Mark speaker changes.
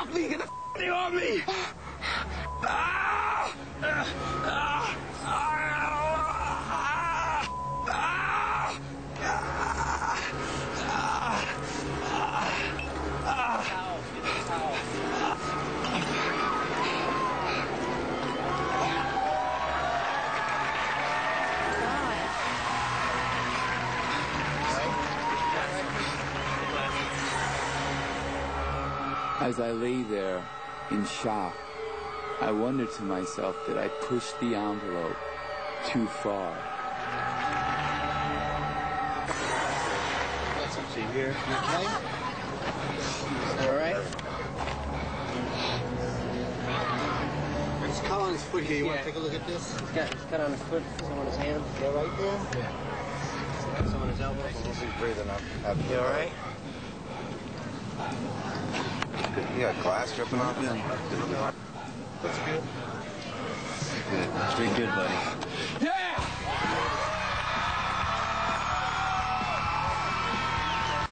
Speaker 1: off me! Get the thing off me!
Speaker 2: As I lay there in shock, I wondered to myself that I pushed the envelope too far.
Speaker 3: Let's see here. Okay? All right. There's cut on his foot here. You want to take a look at this?
Speaker 4: He's got cut on his foot, some on his hand.
Speaker 3: Yeah, right there?
Speaker 4: Yeah. Some on his elbow.
Speaker 5: He's breathing up.
Speaker 3: You all right?
Speaker 5: You got glass dripping off him?
Speaker 3: That's good.
Speaker 5: Good.
Speaker 4: Pretty good, buddy.
Speaker 1: Yeah!